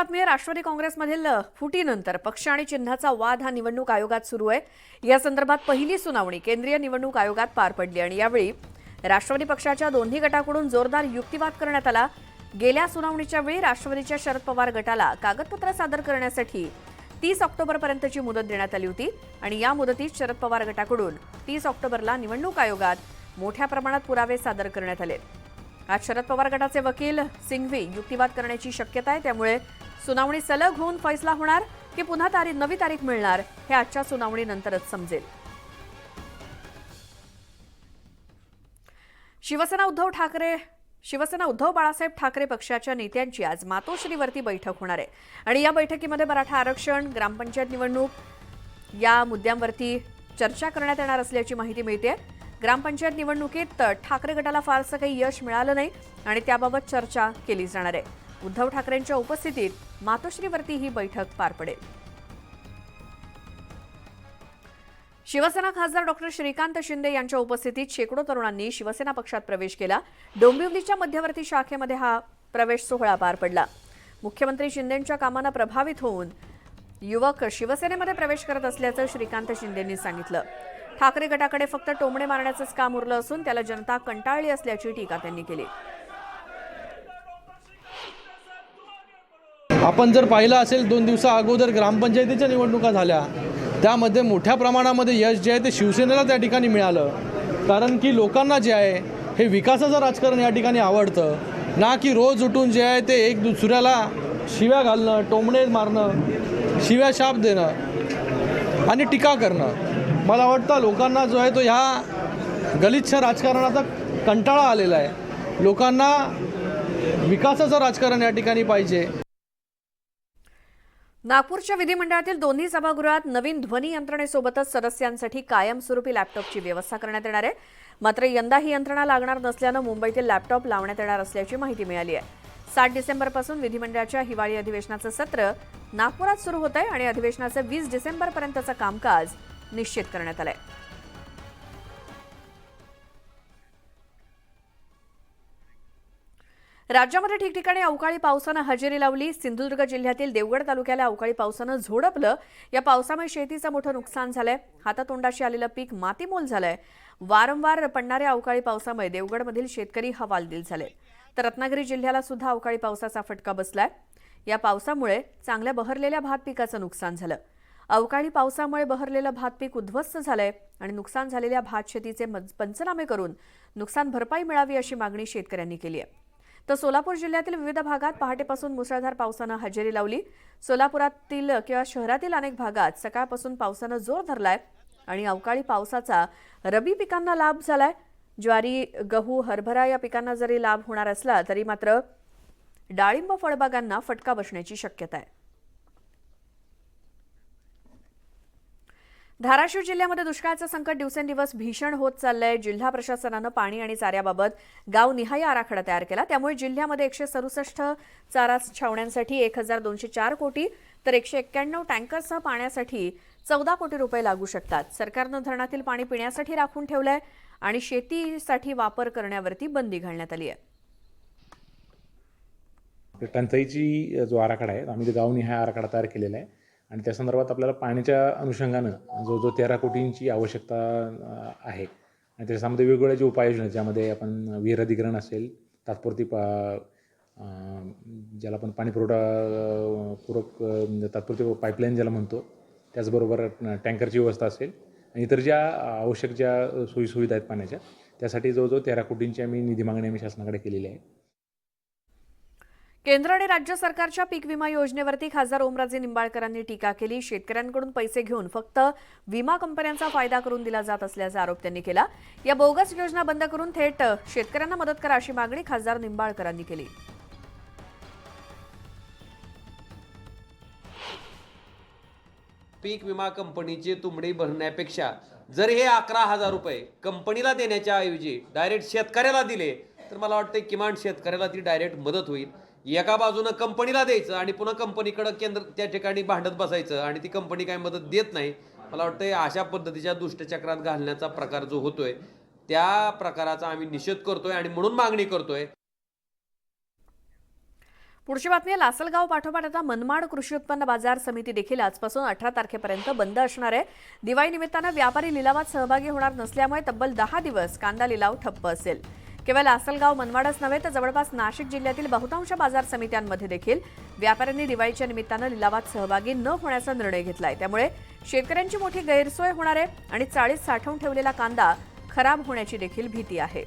बातमी राष्ट्रवादी काँग्रेसमधील फुटीनंतर पक्ष आणि चिन्हाचा वाद हा निवडणूक आयोगात सुरू आहे। या संदर्भात पहिली सुनावणी केंद्रीय निवडणूक आयोगात पार पडली आणि यावेळी राष्ट्रवादी पक्षाच्या दोन्ही गटाकडून जोरदार युक्तिवाद करण्यात आला। गेल्या सुनावणीच्या वेळी राष्ट्रवादीच्या शरद पवार गटाला कागदपत्र सादर करण्यासाठी 30 ऑक्टोबरपर्यंतची मुदत देण्यात आली होती आणि या मुदतीत शरद पवार गटाकडून 30 ऑक्टोबरला निवडणूक आयोगात मोठ्या प्रमाणात पुरावे सादर करण्यात आले। आज शरद पवार गटाचे वकील सिंघवी युक्तिवाद करण्याची शक्यता आहे, त्यामुळे सुनावणी सलग होऊन फैसला होणार की पुन्हा नवी तारीख मिळणार हे आजच्या सुनावणीनंतरच समजेल। शिवसेना उद्धव बाळासाहेब ठाकरे पक्षाच्या नेत्यांची आज मातोश्रीवरती बैठक होणार आहे आणि या बैठकीमध्ये मराठा आरक्षण, ग्रामपंचायत निवडणूक या मुद्द्यांवरती चर्चा करण्यात येणार असल्याची माहिती मिळते। ग्रामपंचायत निवडणुकीत ठाकरे गटाला फारसं काही यश मिळालं नाही आणि त्याबाबत चर्चा केली जाणार आहे। उद्धव ठाकरेंच्या उपस्थितीत मातोश्रीवरती ही बैठक पार पडेल। शिवसेना खासदार डॉक्टर श्रीकांत शिंदे यांच्या उपस्थितीत शेकडो तरुणांनी शिवसेना पक्षात प्रवेश केला। डोंबिवलीच्या मध्यवर्ती शाखेमध्ये हा प्रवेश सोहळा पार पडला। मुख्यमंत्री शिंदेंच्या कामांना प्रभावित होऊन युवक शिवसेनेमध्ये प्रवेश करत असल्याचं श्रीकांत शिंदेंनी सांगितलं। ठाकरे गटाकडे फक्त टोमणे मारण्याचंच काम उरलं असून त्याला जनता कंटाळली असल्याची टीका त्यांनी केली। आपण जर पाहिलं असेल 2 दिवसा अगोदर ग्रामपंचायतीच्या निवडणुका झाल्या, त्यामध्ये मोठ्या प्रमाणामध्ये यश जे आहे ते शिवसेनेला त्या ठिकाणी मिळालं। कारण की लोकांना जे आहे हे विकासाचं राजकारण या ठिकाणी आवडतं, ना की रोज उठून जे आहे ते एक दुसऱ्याला शिव्या घालणं, टोमणे मारणं, शिव्या शाप देणं आणि टीका करणं। मला वाटतं लोकांना जो आहे तो ह्या गलिच्छ राजकारणाचा कंटाळा आलेला आहे। लोकांना विकासाचं राजकारण या ठिकाणी पाहिजे। नागपूरच्या विधिमंडळातील दोन्ही सभागृहात नवीन ध्वनी यंत्रणेसोबतच सदस्यांसाठी कायमस्वरूपी लॅपटॉपची व्यवस्था करण्यात येणार आहे। मात्र यंदा ही यंत्रणा लागणार नसल्यानं मुंबईतील लॅपटॉप लावण्यात येणार असल्याची माहिती मिळाली आहे। 7 डिसेंबरपासून विधिमंडळाच्या हिवाळी अधिवेशनाचं सत्र नागपुरात सुरू होत आहे आणि अधिवेशनाचं 20 डिसेंबरपर्यंतचं कामकाज निश्चित करण्यात आलंय। राज्यामध्ये ठिकठिकाणी अवकाळी पावसानं हजेरी लावली। सिंधुदुर्ग जिल्ह्यातील देवगड तालुक्याला अवकाळी पावसानं झोडपलं। या पावसामुळे शेतीचं मोठं नुकसान झालंय। हातातोंडाशी आलेलं पीक मातीमोल झालंय। वारंवार पडणाऱ्या अवकाळी पावसामुळे देवगडमधील शेतकरी हवालदिल झाले, तर रत्नागिरी जिल्ह्याला सुद्धा अवकाळी पावसाचा फटका बसलाय। या पावसामुळे चांगल्या बहरलेल्या भात पिकाचं नुकसान झालं। अवकाळी पावसामुळे बहरलेलं भात पीक उद्ध्वस्त झालंय आणि नुकसान झालेल्या भात शेतीचे पंचनामे करून नुकसान भरपाई मिळावी अशी मागणी शेतकऱ्यांनी केली आहे। तर सोलापूर जिल्ह्यातील विविध भागात पहाटेपासून मुसळधार पावसानं हजेरी लावली। सोलापुरातील किंवा शहरातील अनेक भागात सकाळपासून पावसानं जोर धरलाय आणि अवकाळी पावसाचा रबी पिकांना लाभ झालाय। ज्वारी, गहू, हरभरा या पिकांना जरी लाभ होणार असला तरी मात्र डाळिंब फळबागांना फटका बसण्याची शक्यता आहे। धाराशिव जिल्ह्यामध्ये दुष्काळाचं संकट दिवसेंदिवस भीषण होत चाललंय। जिल्हा प्रशासनानं पाणी आणि चाऱ्याबाबत गावनिहाय आराखडा तयार केला, त्यामुळे जिल्ह्यामध्ये 167 चारा छावण्यांसाठी 1204 कोटी तर 191 टँकर्ससह पाण्यासाठी 14 कोटी रुपये लागू शकतात। सरकारनं धरणातील पाणी पिण्यासाठी राखून ठेवलंय आणि शेतीसाठी वापर करण्यावरती बंदी घालण्यात आली आहे। टंचाईची जो आराखडा आहे आम्ही गावनिहाय आराखडा तयार केलेला आहे आणि त्या संदर्भात आपल्याला पाण्याच्या अनुषंगानं जो 13 कोटींची आवश्यकता आहे आणि त्याच्यामध्ये वेगवेगळ्या जे उपाययोजना ज्यामध्ये आपण विहीर अधिग्रहण असेल, तात्पुरती ज्याला आपण पाणी पुरवठा पूरक तात्पुरती पाईपलाईन ज्याला म्हणतो, त्याचबरोबर टँकरची व्यवस्था असेल आणि इतर ज्या आवश्यक ज्या सोयीसुविधा आहेत पाण्याच्या, त्यासाठी जवळजवळ 13 कोटींची आम्ही निधी मागणी आम्ही शासनाकडे केलेली आहे। केंद्र आणि राज्य सरकारच्या पीक विमा योजनेवरती खासदार ओमराजे निंबाळकरांनी टीका केली। शेतकऱ्यांकडून पैसे घेऊन फक्त विमा कंपन्यांचा फायदा करून दिला जात असल्याचा आरोप त्यांनी केला। या बोगस योजना बंद करून थेट शेतकऱ्यांना मदत करा अशी मागणी खासदार निंबाळकरांनी केली। पीक विमा कंपनीचे तुंबडी भरण्यापेक्षा जर हे 11,000 रुपये कंपनीला देण्याच्या ऐवजी डायरेक्ट शेतकऱ्याला दिले तर मला वाटतं किमान शेतकऱ्याला ती डायरेक्ट मदत होईल। एका बाजूनं कंपनीला द्यायचं आणि पुन्हा कंपनीकडे केंद्र त्या ठिकाणी भांडत बसायचं आणि ती कंपनी काही मदत देत नाही। मला वाटतं अशा पद्धतीच्या दुष्टचक्रात घालण्याचा प्रकार जो होतोय त्या प्रकाराचा आम्ही निषेध करतोय आणि म्हणून मागणी करतोय। पुढची बातमी आहे. लासलगाव पाठोपाठ आता मनमाड कृषी उत्पन्न बाजार समिती देखील आजपासून 18 तारखेपर्यंत बंद असणार आहे. दिवाळी निमित्तानं व्यापारी लिलावात सहभागी होणार नसल्यामुळे तब्बल 10 दिवस कांदा लिलाव ठप्प असेल. केवळ लासलगाव मनमाडच नव्हे तर जवळपास नाशिक जिल्ह्यातील बहुतांश बाजार समित्यांमध्ये देखील व्यापाऱ्यांनी दिवाळीच्या निमित्तानं लिलावात सहभागी न होण्याचा निर्णय घेतलाय. त्यामुळे शेतकऱ्यांची मोठी गैरसोय होणार आहे आणि चाळीत साठवून ठेवलेला कांदा खराब होण्याची देखील भीती आहे.